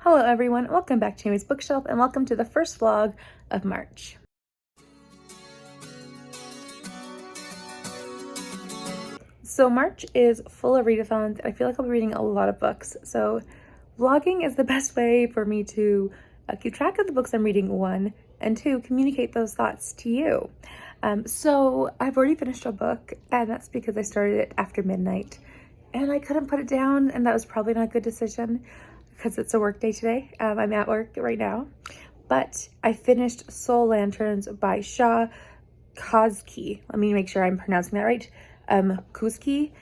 Hello everyone, welcome back to Amy's Bookshelf and welcome to the first vlog of March. So March is full of readathons and I feel like I'll be reading a lot of books. So vlogging is the best way for me to keep track of the books I'm reading, one, and two, communicate those thoughts to you. So I've already finished a book and that's because I started it after midnight and I couldn't put it down, and that was probably not a good decision because it's a work day today. I'm at work right now, but I finished Soul Lanterns by Shah Kozki. Let me make sure I'm pronouncing that right. Kozki.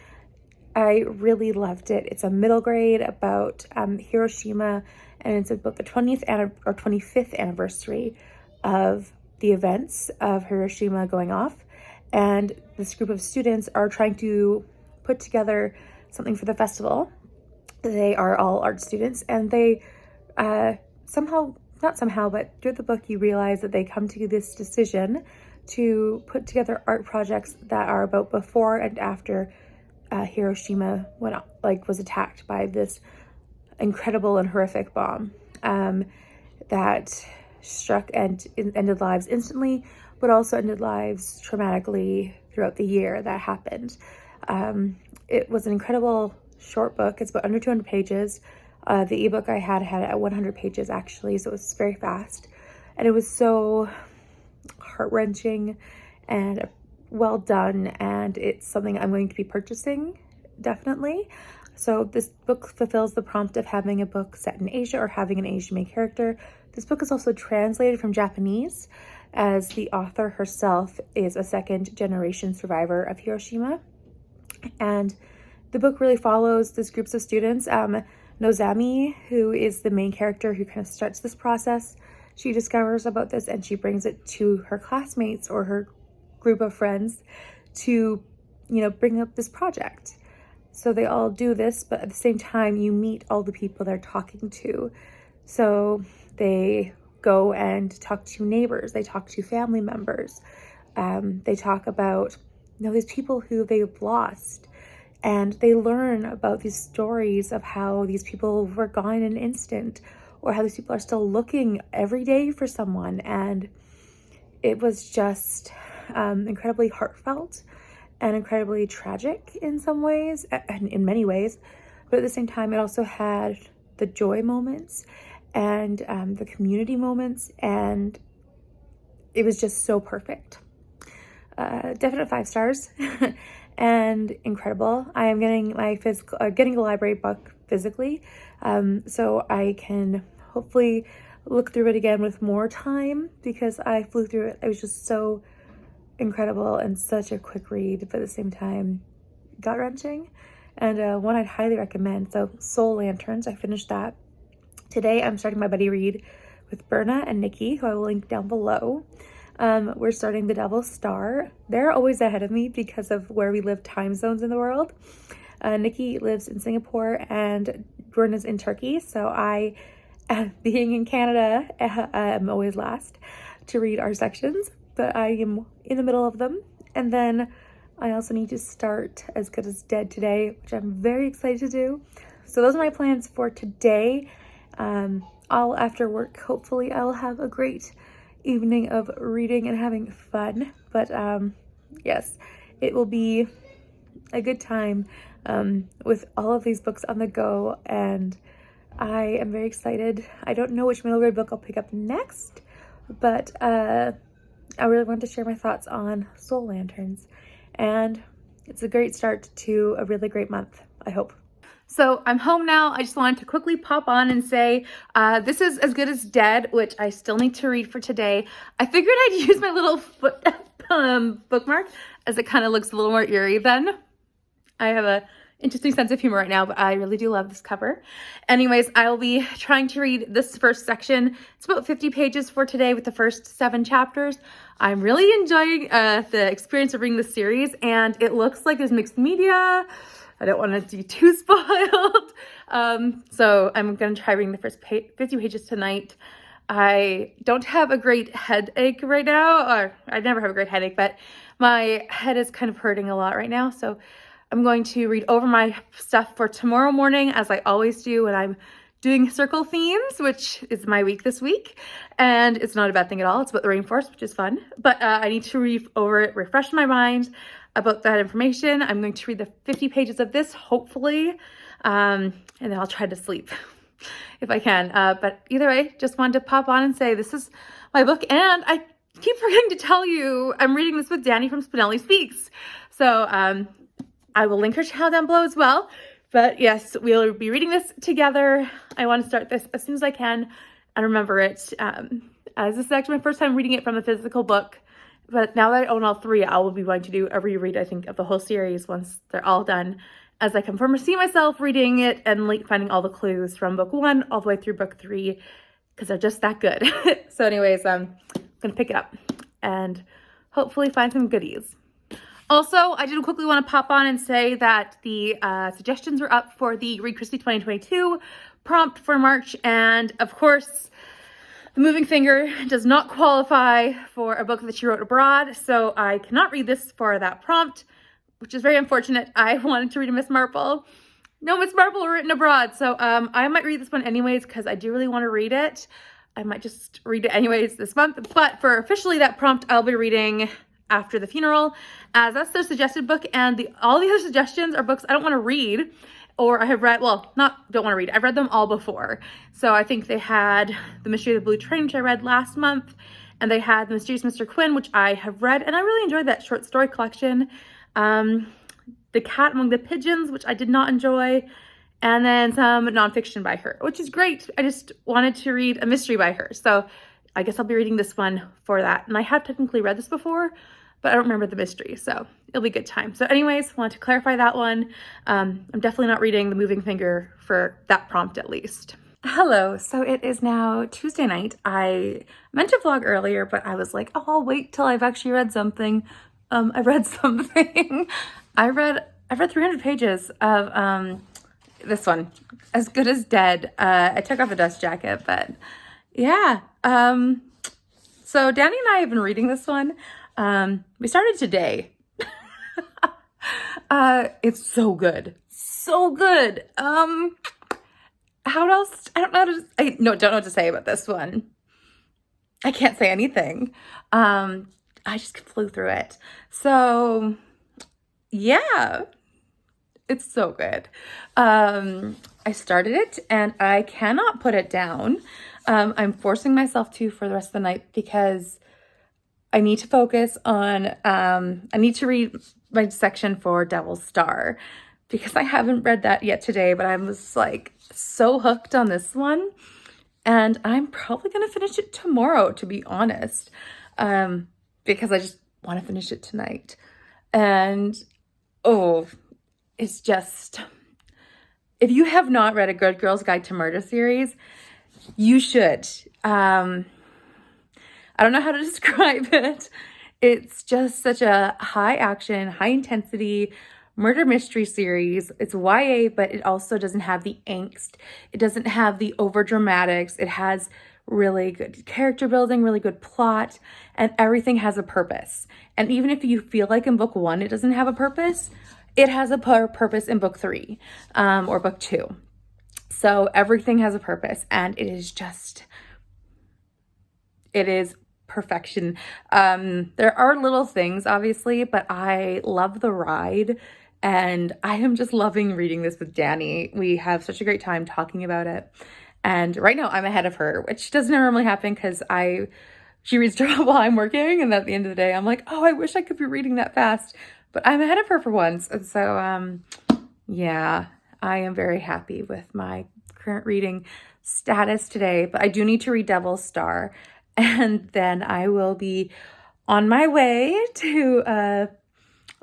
I really loved it. It's a middle grade about Hiroshima, and it's about the 25th anniversary of the events of Hiroshima going off. And this group of students are trying to put together something for the festival. They are all art students, and they but through the book you realize that they come to this decision to put together art projects that are about before and after Hiroshima was attacked by this incredible and horrific bomb that struck and ended lives instantly, but also ended lives traumatically throughout the year that happened. It was an incredible short book. It's about under 200 pages. The ebook I had it at 100 pages actually, so it was very fast. And it was so heart-wrenching and well done, and it's something I'm going to be purchasing, definitely. So this book fulfills the prompt of having a book set in Asia or having an Asian main character. This book is also translated from Japanese, as the author herself is a second-generation survivor of Hiroshima. And the book really follows this groups of students. Nozami, who is the main character who kind of starts this process, she discovers about this and she brings it to her classmates or her group of friends to, bring up this project. So they all do this, but at the same time, you meet all the people they're talking to. So they go and talk to neighbors, they talk to family members, they talk about, these people who they've lost. And they learn about these stories of how these people were gone in an instant, or how these people are still looking every day for someone. And it was just incredibly heartfelt and incredibly tragic in some ways, and in many ways. But at the same time, it also had the joy moments and the community moments, and it was just so perfect. Definite 5 stars. And incredible. I am getting getting a library book physically, so I can hopefully look through it again with more time, because I flew through it. It was just so incredible and such a quick read, but at the same time gut-wrenching, and one I'd highly recommend. So Soul Lanterns, I finished that. Today I'm starting my buddy read with Berna and Nikki, who I will link down below. We're starting The Devil's Star. They're always ahead of me because of where we live time zones in the world. Nikki lives in Singapore and Jordan is in Turkey. So I, being in Canada, I'm always last to read our sections, but I am in the middle of them. And then I also need to start As Good as Dead today, which I'm very excited to do. So those are my plans for today. All after work, hopefully I'll have a great evening of reading and having fun. But yes, it will be a good time with all of these books on the go, and I am very excited. I don't know which middle grade book I'll pick up next, but I really want to share my thoughts on Soul Lanterns, and it's a great start to a really great month, I hope. So I'm home now. I just wanted to quickly pop on and say, this is As Good as Dead, which I still need to read for today. I figured I'd use my little bookmark, as it kind of looks a little more eerie than. I have a interesting sense of humor right now, but I really do love this cover. Anyways, I will be trying to read this first section. It's about 50 pages for today with the first 7 chapters. I'm really enjoying the experience of reading this series, and it looks like there's mixed media. I don't want to be too spoiled. So I'm going to try reading the first 50 pages tonight. I don't have a great headache right now, or I never have a great headache, but my head is kind of hurting a lot right now. So I'm going to read over my stuff for tomorrow morning, as I always do when I'm doing circle themes, which is my week this week. And it's not a bad thing at all. It's about the rainforest, which is fun. But I need to read over it, refresh my mind about that information. I'm going to read the 50 pages of this, hopefully. And then I'll try to sleep if I can. But either way, just wanted to pop on and say this is my book. And I keep forgetting to tell you, I'm reading this with Danny from Spinelli Speaks. So I will link her channel down below as well. But yes, we'll be reading this together. I want to start this as soon as I can and remember it. As this is actually my first time reading it from a physical book. But now that I own all three, I will be wanting to do a reread, I think, of the whole series once they're all done, as I can see myself reading it and finding all the clues from book 1 all the way through book 3, because they're just that good. So anyways, I'm going to pick it up and hopefully find some goodies. Also, I did quickly want to pop on and say that the suggestions are up for the Read Christy 2022 prompt for March. And of course, The Moving Finger does not qualify for a book that she wrote abroad. So I cannot read this for that prompt, which is very unfortunate. I wanted to read a Miss Marple. No Miss Marple written abroad. So I might read this one anyways because I do really want to read it. I might just read it anyways this month. But for officially that prompt, I'll be reading After the Funeral, as that's their suggested book, and all the other suggestions are books I don't want to read, or I have read, well, not don't want to read, I've read them all before. So I think they had The Mystery of the Blue Train, which I read last month, and they had The Mysterious Mr. Quinn, which I have read, and I really enjoyed that short story collection. The Cat Among the Pigeons, which I did not enjoy, and then some nonfiction by her, which is great. I just wanted to read a mystery by her, so I guess I'll be reading this one for that. And I have technically read this before, but I don't remember the mystery, so it'll be a good time. So anyways, want to clarify that one. I'm definitely not reading The Moving Finger for that prompt at least. Hello, so it is now Tuesday night. I meant to vlog earlier, but I was like, oh, I'll wait till I've actually read something. I read something. I read 300 pages of this one, As Good as Dead. I took off the dust jacket, but yeah. So Danny and I have been reading this one. We started today. It's so good. So good. How else? I don't know don't know what to say about this one. I can't say anything. I just flew through it. So yeah, it's so good. I started it and I cannot put it down. I'm forcing myself to for the rest of the night because I need to focus on, I need to read my section for Devil's Star because I haven't read that yet today, but I was like so hooked on this one and I'm probably going to finish it tomorrow, to be honest, because I just want to finish it tonight. And oh, it's just, if you have not read A Good Girl's Guide to Murder series, you should. I don't know how to describe it. It's just such a high action, high intensity murder mystery series. It's YA, but it also doesn't have the angst. It doesn't have the over dramatics. It has really good character building, really good plot, and everything has a purpose. And even if you feel like in book 1 it doesn't have a purpose, it has a purpose in book 3 or book 2. So everything has a purpose, and it is perfection. There are little things, obviously, but I love the ride, and I am just loving reading this with Danny. We have such a great time talking about it. And right now I'm ahead of her, which doesn't normally happen because she reads while I'm working, and at the end of the day, I'm like, oh, I wish I could be reading that fast. But I'm ahead of her for once. And so, yeah, I am very happy with my current reading status today. But I do need to read Devil's Star. And then I will be on my way to, at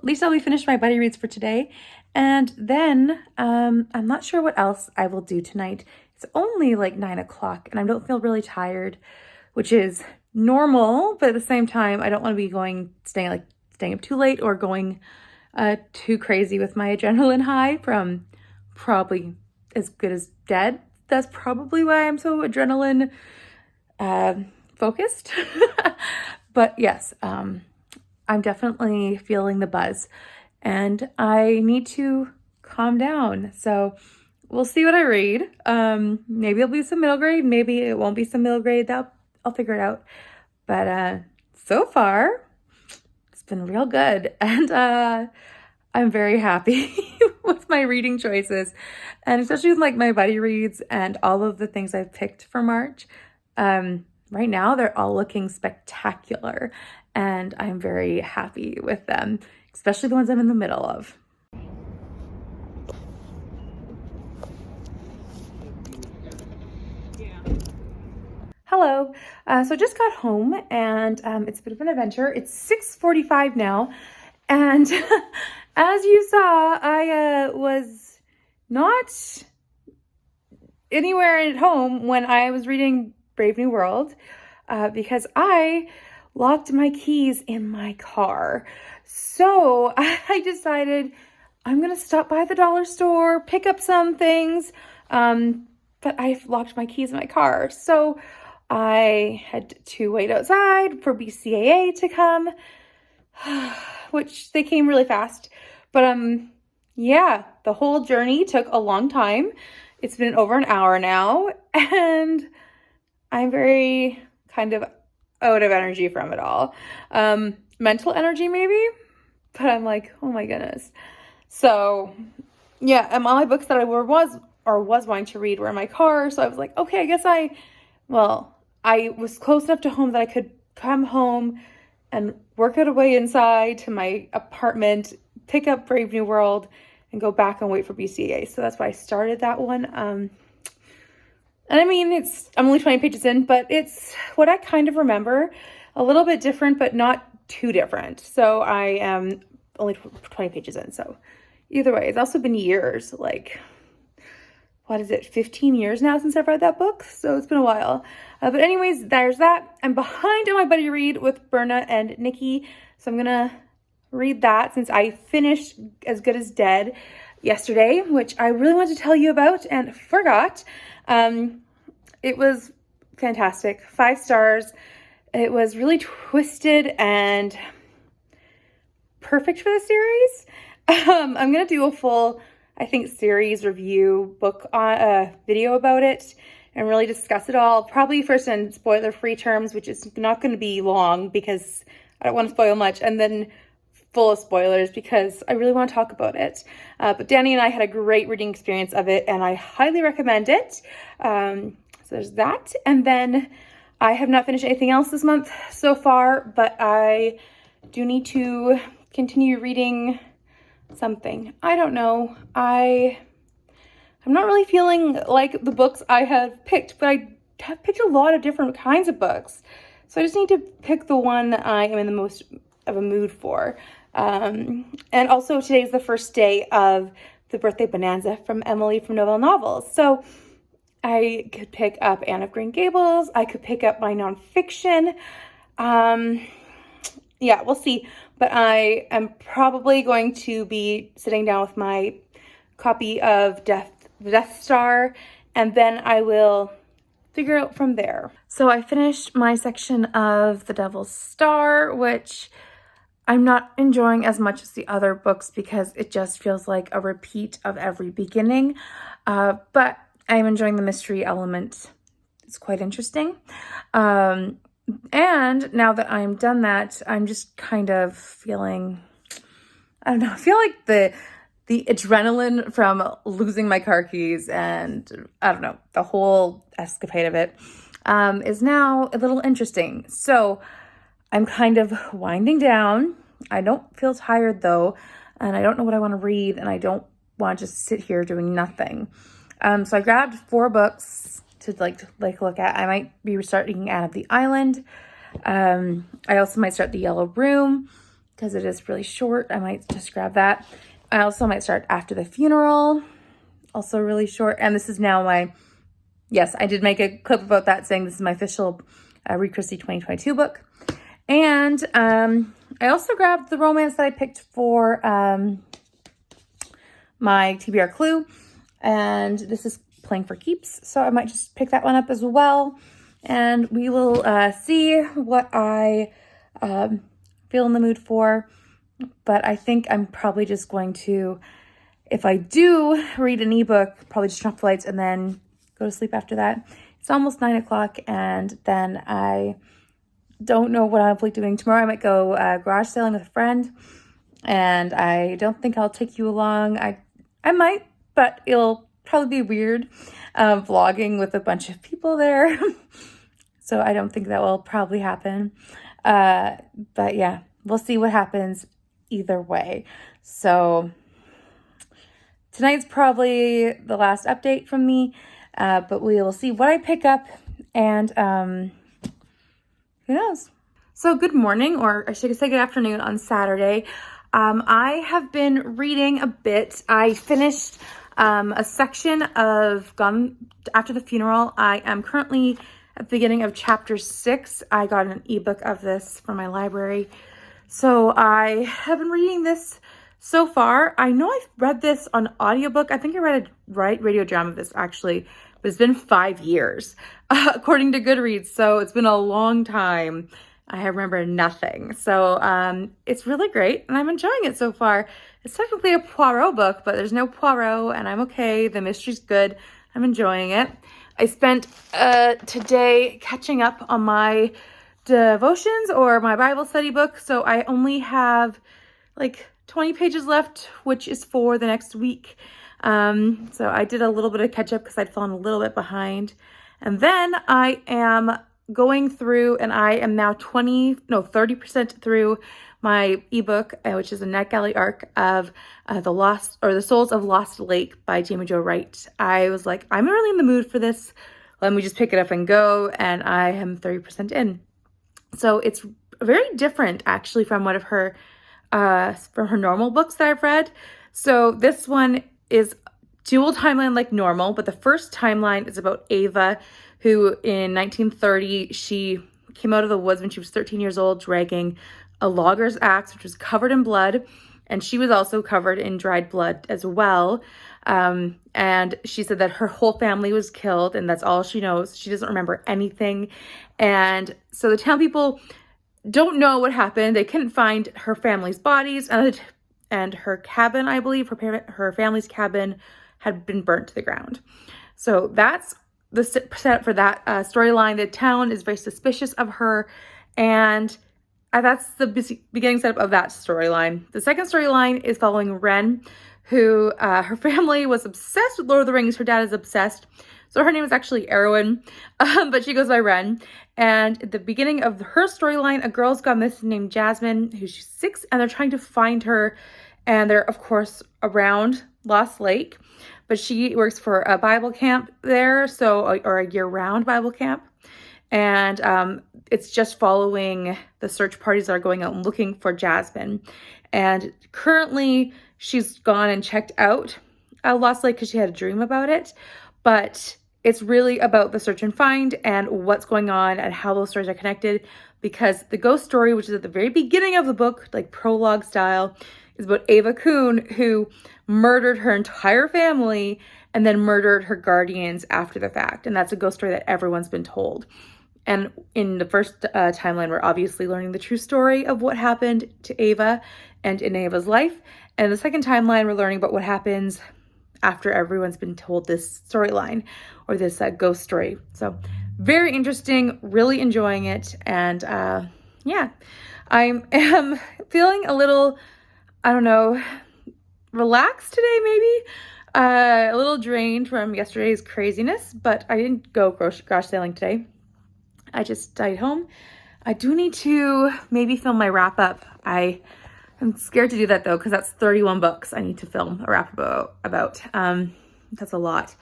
least I'll be finished my buddy reads for today. And then I'm not sure what else I will do tonight. It's only like 9 o'clock and I don't feel really tired, which is normal. But at the same time, I don't want to be staying up too late or going too crazy with my adrenaline high from probably As Good as Dead. That's probably why I'm so adrenaline focused. But yes, I'm definitely feeling the buzz and I need to calm down. So we'll see what I read. Maybe it'll be some middle grade, maybe it won't be some middle grade. I'll figure it out. But so far, it's been real good, and I'm very happy with my reading choices, and especially with like my buddy reads and all of the things I've picked for March. Right now, they're all looking spectacular, and I'm very happy with them, especially the ones I'm in the middle of. Hello. So I just got home, and it's a bit of an adventure. It's 6:45 now, and as you saw, I was not anywhere at home when I was reading Brave New World because I locked my keys in my car. So I decided I'm gonna stop by the dollar store, pick up some things, but I've locked my keys in my car. So I had to wait outside for BCAA to come, which they came really fast. But yeah, the whole journey took a long time. It's been over an hour now, and I'm very kind of out of energy from it all. Mental energy maybe, but I'm like, oh my goodness. So yeah, all my books that I was wanting to read were in my car. So I was like, okay, I guess I was close enough to home that I could come home and work it away inside to my apartment, pick up Brave New World, and go back and wait for BCA. So that's why I started that one. And I mean, I'm only 20 pages in, but it's what I kind of remember. A little bit different, but not too different. So I am only 20 pages in. So either way, it's also been years, like, what is it, 15 years now since I've read that book? So it's been a while. But anyways, there's that. I'm behind on my buddy read with Berna and Nikki. So I'm going to read that since I finished As Good as Dead yesterday, which I really wanted to tell you about and forgot. It was fantastic. 5 stars. It was really twisted and perfect for the series. I'm going to do a full, I think, series review book video about it and really discuss it all. Probably first in spoiler-free terms, which is not going to be long because I don't want to spoil much, and then full of spoilers because I really want to talk about it. But Danny and I had a great reading experience of it, and I highly recommend it. So there's that. And then I have not finished anything else this month so far, but I do need to continue reading something. I don't know. I'm not really feeling like the books I have picked, but I have picked a lot of different kinds of books. So I just need to pick the one I am in the most of a mood for. And also today's the first day of the birthday bonanza from Emily from Novel Novels. So I could pick up Anne of Green Gables. I could pick up my nonfiction. Yeah, we'll see. But I am probably going to be sitting down with my copy of the Death Star, and then I will figure out from there. So I finished my section of The Devil's Star, which I'm not enjoying as much as the other books because it just feels like a repeat of every beginning. But I'm enjoying the mystery element. It's quite interesting. And now that I'm done that, I'm just kind of feeling, I don't know, I feel like the adrenaline from losing my car keys and, I don't know, the whole escapade of it is now a little interesting. So I'm kind of winding down. I don't feel tired though, and I don't know what I want to read, and I don't want to just sit here doing nothing. So I grabbed 4 books to like look at. I might be starting Anne of the Island. I also might start The Yellow Room because it is really short. I might just grab that. I also might start After the Funeral, also really short. And this is now yes, I did make a clip about that saying this is my official Read Christie 2022 book. And I also grabbed the romance that I picked for my TBR Clue. And this is Playing for Keeps. So I might just pick that one up as well. And we will see what I feel in the mood for. But I think I'm probably just going to if I do read an ebook, probably just turn off the lights and then go to sleep after that. It's almost 9 o'clock, and then I don't know what I'll be doing. Tomorrow I might go garage sailing with a friend, and I don't think I'll take you along. I might, but it'll probably be weird vlogging with a bunch of people there. So I don't think that will probably happen. But yeah, we'll see what happens either way. So tonight's probably the last update from me, but we will see what I pick up, and who knows? So good morning, or I should say good afternoon on Saturday. I have been reading a bit. I finished a section of Gone After the Funeral. I am currently at the beginning of chapter 6. I got an ebook of this from my library. So I have been reading this so far. I know I've read this on audiobook. I think I read a radio drama of this actually, but it's been 5 years according to Goodreads. So it's been a long time. I remember nothing. So it's really great, and I'm enjoying it so far. It's technically a Poirot book, but there's no Poirot, and I'm okay. The mystery's good. I'm enjoying it. I spent today catching up on my devotions or my Bible study book. So I only have like 20 pages left, which is for the next week. So I did a little bit of catch up because I'd fallen a little bit behind. And then I am going through, and I am now 30% through my ebook, which is a NetGalley arc of The Souls of Lost Lake by Jamie Jo Wright. I was like, I'm really in the mood for this. Let me just pick it up and go. And I am 30% in. So it's very different actually from one of her, from her normal books that I've read. So this one is dual timeline like normal, but the first timeline is about Ava, who in 1930, she came out of the woods when she was 13 years old, dragging a logger's axe, which was covered in blood. And she was also covered in dried blood as well. And she said that her whole family was killed, and that's all she knows. She doesn't remember anything. And so the town people don't know what happened. They couldn't find her family's bodies, and her cabin, I believe, her family's cabin had been burnt to the ground. So that's the setup for that storyline. The town is very suspicious of her, and that's the beginning setup of that storyline. The second storyline is following Ren, who her family was obsessed with Lord of the Rings. Her dad is obsessed. So her name is actually Erwin, but she goes by Ren. And at the beginning of her storyline, a girl's gone missing named Jasmine, who's 6, and they're trying to find her. And they're, of course, around Lost Lake. But she works for a Bible camp there, or a year-round Bible camp. And it's just following the search parties that are going out and looking for Jasmine. And currently, she's gone and checked out Lost Lake because she had a dream about it. But it's really about the search and find and what's going on and how those stories are connected. Because the ghost story, which is at the very beginning of the book, like prologue style, is about Ava Kuhn, who murdered her entire family and then murdered her guardians after the fact. And that's a ghost story that everyone's been told. And in the first timeline, we're obviously learning the true story of what happened to Ava and in Ava's life. And the second timeline, we're learning about what happens after everyone's been told this storyline or this ghost story. So very interesting, really enjoying it. And yeah, I am feeling a little, I don't know, relaxed today maybe. A little drained from yesterday's craziness, but I didn't go garage sailing today. I just stayed home. I do need to maybe film my wrap up. I'm scared to do that though, because that's 31 books I need to film a wrap up about. That's a lot,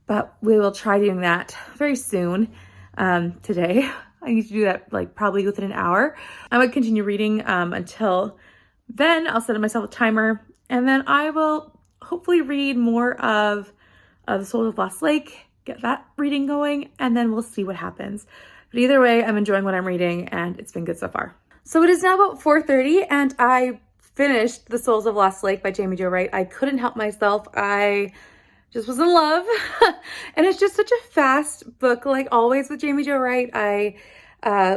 but we will try doing that very soon. Today, I need to do that like probably within an hour. I would continue reading until then. I'll set myself a timer, and then I will hopefully read more of The Souls of Lost Lake, get that reading going, and then we'll see what happens. But either way, I'm enjoying what I'm reading, and it's been good so far. So it is now about 4:30, and I finished The Souls of Lost Lake by Jamie Jo Wright. I couldn't help myself. I just was in love. And it's just such a fast book, like always with Jamie Jo Wright. I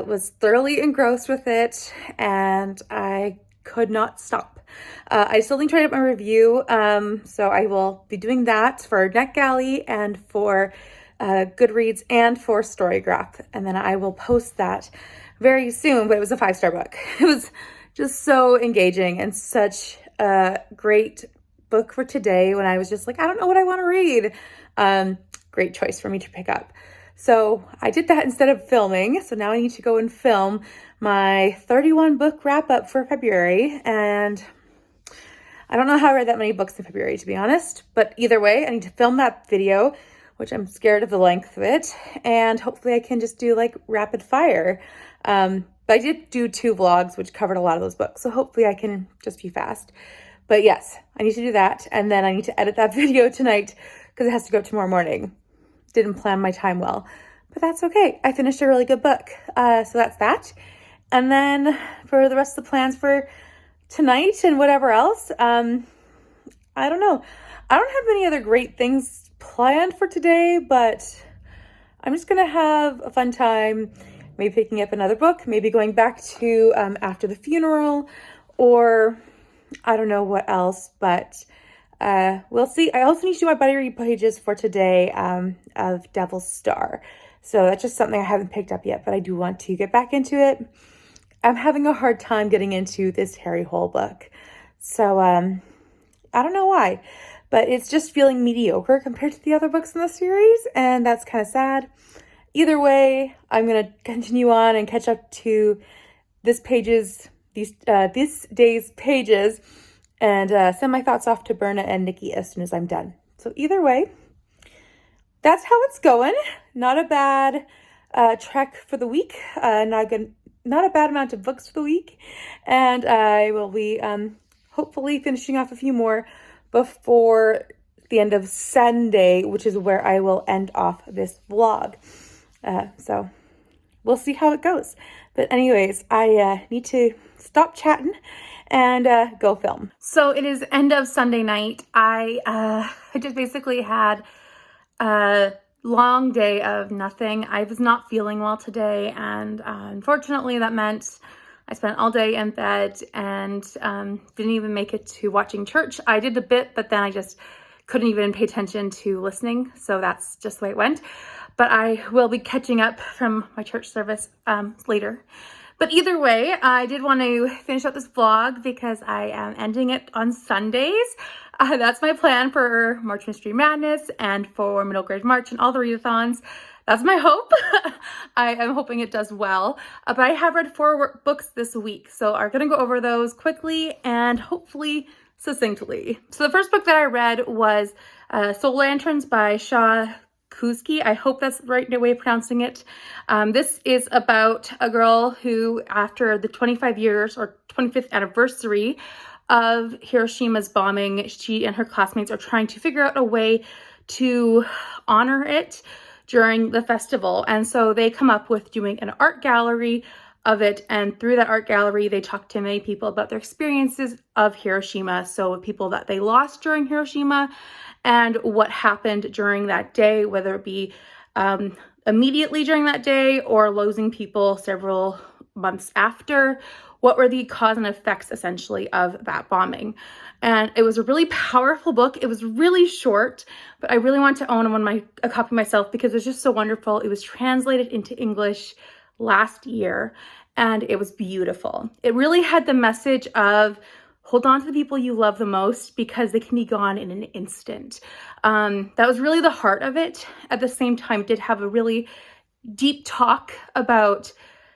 was thoroughly engrossed with it, and I could not stop. I still need to write up my review, so I will be doing that for NetGalley and for Goodreads and for Storygraph, and then I will post that very soon. But it was a 5-star book. It was just so engaging and such a great book for today when I was just like, I don't know what I want to read. Great choice for me to pick up. So I did that instead of filming. So now I need to go and film my 31 book wrap up for February. And I don't know how I read that many books in February, to be honest. But either way, I need to film that video, which I'm scared of the length of it. And hopefully I can just do like rapid fire. But I did do 2 vlogs, which covered a lot of those books. So hopefully I can just be fast. But yes, I need to do that. And then I need to edit that video tonight because it has to go up tomorrow morning. Didn't plan my time well, but that's okay. I finished a really good book. So that's that. And then for the rest of the plans for tonight and whatever else, I don't know. I don't have any other great things planned for today, but I'm just going to have a fun time, maybe picking up another book, maybe going back to After the Funeral, or I don't know what else, but we'll see. I also need to do my buddy read pages for today of Devil's Star. So that's just something I haven't picked up yet, but I do want to get back into it. I'm having a hard time getting into this Harry Hole book. So I don't know why, but it's just feeling mediocre compared to the other books in the series, and that's kind of sad. Either way, I'm going to continue on and catch up to this day's pages, and send my thoughts off to Berna and Nikki as soon as I'm done. So either way, that's how it's going. Not a bad trek for the week. Not a bad amount of books for the week. And I will be hopefully finishing off a few more before the end of Sunday, which is where I will end off this vlog. So we'll see how it goes. But anyways, I need to stop chatting and go film. So it is end of Sunday night. I just basically had a long day of nothing. I was not feeling well today, and unfortunately that meant I spent all day in bed and didn't even make it to watching church. I did a bit, but then I just couldn't even pay attention to listening, so that's just the way it went. But I will be catching up from my church service later. But either way, I did want to finish up this vlog because I am ending it on Sundays. That's my plan for March Mystery Madness and for Middle Grade March and all the readathons. That's my hope. I am hoping it does well. But I have read 4 books this week, so I'm going to go over those quickly and hopefully succinctly. So the first book that I read was Soul Lanterns by Shaw Kuski. I hope that's the right way of pronouncing it. This is about a girl who, after the 25 years or 25th anniversary of Hiroshima's bombing, she and her classmates are trying to figure out a way to honor it during the festival. And so they come up with doing an art gallery of it. And through that art gallery, they talk to many people about their experiences of Hiroshima. So people that they lost during Hiroshima and what happened during that day, whether it be immediately during that day or losing people several months after. What were the cause and effects essentially of that bombing? And it was a really powerful book. It was really short, but I really want to own a copy myself because it's just so wonderful. It was translated into English last year and it was beautiful. It really had the message of hold on to the people you love the most because they can be gone in an instant. That was really the heart of it. At the same time, it did have a really deep talk about,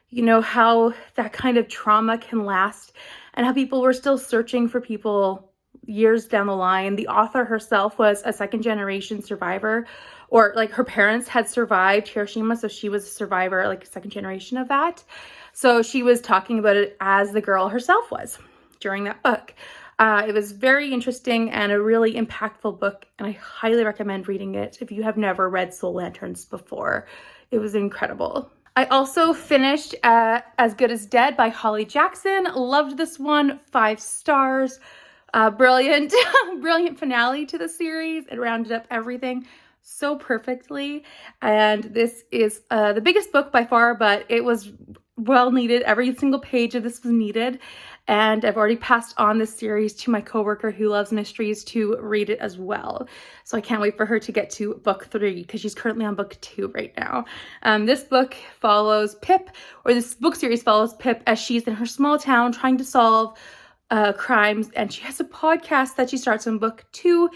you know, how that kind of trauma can last and how people were still searching for people years down the line. The author herself was a second-generation survivor, or like her parents had survived Hiroshima, so she was a survivor, like a second generation of that. So she was talking about it as the girl herself was during that book. It was very interesting and a really impactful book, and I highly recommend reading it if you have never read Soul Lanterns before. It was incredible. I also finished As Good as Dead by Holly Jackson. Loved this one, 5 stars. Brilliant, brilliant finale to the series. It rounded up everything so perfectly. And this is the biggest book by far, but it was well needed. Every single page of this was needed. And I've already passed on this series to my coworker who loves mysteries to read it as well. So I can't wait for her to get to book 3 because she's currently on book 2 right now. This book follows Pip, or this book series follows Pip as she's in her small town trying to solve crimes, and she has a podcast that she starts in book 2,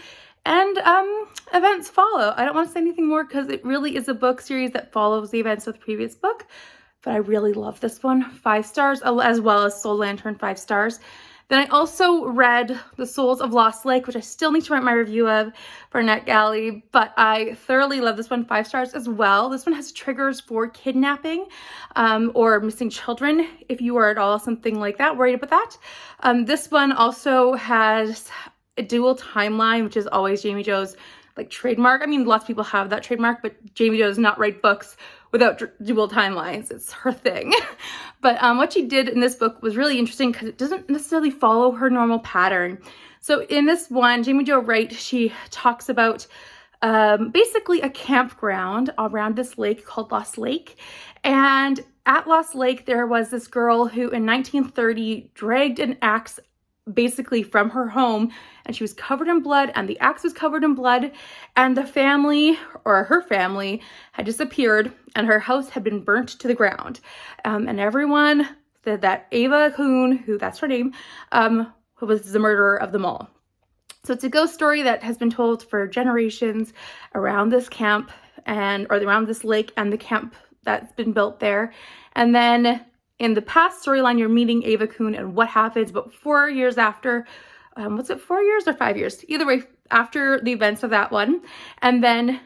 and events follow. I don't want to say anything more because it really is a book series that follows the events of the previous book, but I really love this one. 5 stars, as well as Soul Lantern, 5 stars. Then I also read The Souls of Lost Lake, which I still need to write my review of for NetGalley, but I thoroughly love this one, 5 stars as well. This one has triggers for kidnapping or missing children, if you are at all something like that, worried about that. This one also has a dual timeline, which is always Jamie Jo's like trademark. I mean, lots of people have that trademark, but Jamie Jo does not write books without dual timelines. It's her thing. But what she did in this book was really interesting because it doesn't necessarily follow her normal pattern. So in this one, Jamie Jo Wright, she talks about basically a campground around this lake called Lost Lake. And at Lost Lake, there was this girl who in 1930 dragged an axe basically from her home, and she was covered in blood, and the axe was covered in blood, and the family, or her family, had disappeared, and her house had been burnt to the ground. And everyone said that Ava Kuhn, who that's her name, was the murderer of them all. So it's a ghost story that has been told for generations around this camp or around this lake and the camp that's been built there. And then in the past storyline, you're meeting Ava Kuhn and what happens, but 4 years after, was it 4 years or 5 years? Either way, after the events of that one. And then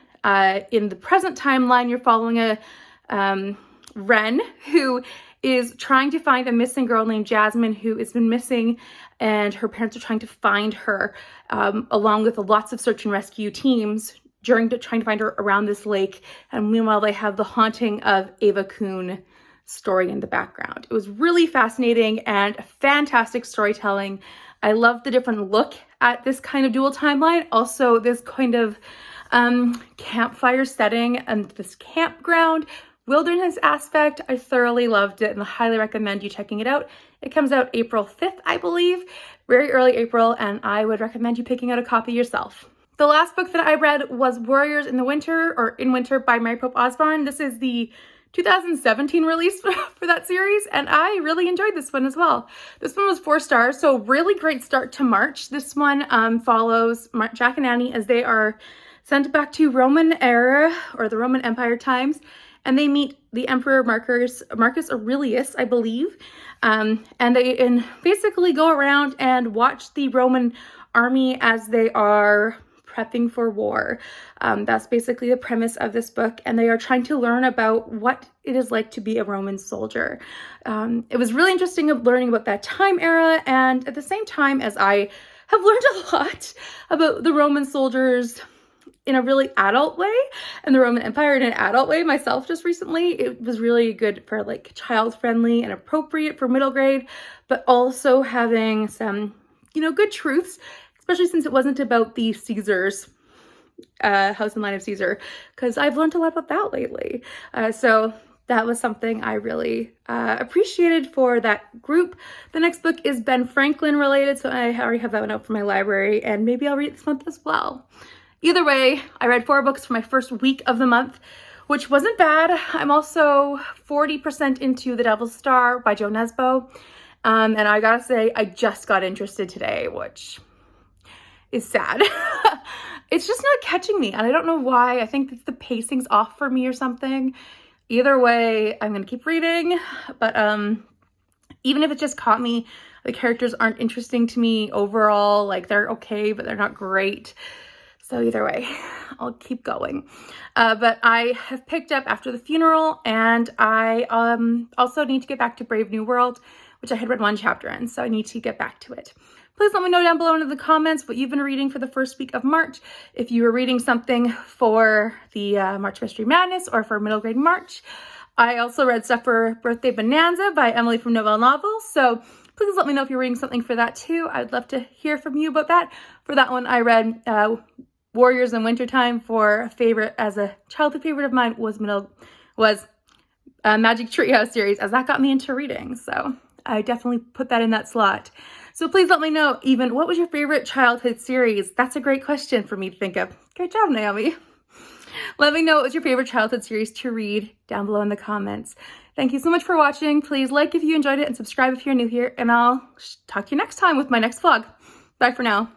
in the present timeline, you're following a Ren who is trying to find a missing girl named Jasmine who has been missing, and her parents are trying to find her along with lots of search and rescue teams trying to find her around this lake. And meanwhile, they have the haunting of Ava Kuhn story in the background. It was really fascinating and fantastic storytelling. I love the different look at this kind of dual timeline. Also, this kind of campfire setting and this campground wilderness aspect. I thoroughly loved it and I highly recommend you checking it out. It comes out April 5th, I believe, very early April, and I would recommend you picking out a copy yourself. The last book that I read was Warriors in the Winter, or In Winter, by Mary Pope Osborne. This is the 2017 release for that series, and I really enjoyed this one as well. This one was 4 stars, so really great start to March. This one follows Jack and Annie as they are sent back to Roman era, or the Roman Empire times, and they meet the Emperor Marcus Aurelius, I believe, and they basically go around and watch the Roman army as they are prepping for war. That's basically the premise of this book, and they are trying to learn about what it is like to be a Roman soldier. It was really interesting of learning about that time era, and at the same time as I have learned a lot about the Roman soldiers in a really adult way, and the Roman Empire in an adult way myself just recently. It was really good for like child-friendly and appropriate for middle grade, but also having some, good truths, especially since it wasn't about the Caesars, house and line of Caesar, because I've learned a lot about that lately. So that was something I really appreciated for that group. The next book is Ben Franklin related, so I already have that one out for my library, and maybe I'll read it this month as well. Either way, I read 4 books for my first week of the month, which wasn't bad. I'm also 40% into The Devil's Star by Jo Nesbo, and I gotta say, I just got interested today, which is sad. It's just not catching me, and I don't know why. I think it's the pacing's off for me or something. Either way, I'm gonna keep reading, but even if it just caught me, the characters aren't interesting to me overall. Like, they're okay, but they're not great. So either way, I'll keep going. But I have picked up After the Funeral, and I also need to get back to Brave New World, which I had read 1 chapter in, so I need to get back to it. Please let me know down below in the comments what you've been reading for the first week of March. If you were reading something for the March Mystery Madness or for middle grade March. I also read stuff for Birthday Bonanza by Emily from Novel Novels, so please let me know if you're reading something for that too. I'd love to hear from you about that. For that one, I read Warriors in Wintertime. For a favorite, as a childhood favorite of mine, was Magic Trio series, as that got me into reading. So I definitely put that in that slot. So please let me know, even, what was your favorite childhood series? That's a great question for me to think of. Great job, Naomi. Let me know what was your favorite childhood series to read down below in the comments. Thank you so much for watching. Please like if you enjoyed it and subscribe if you're new here, and I'll talk to you next time with my next vlog. Bye for now.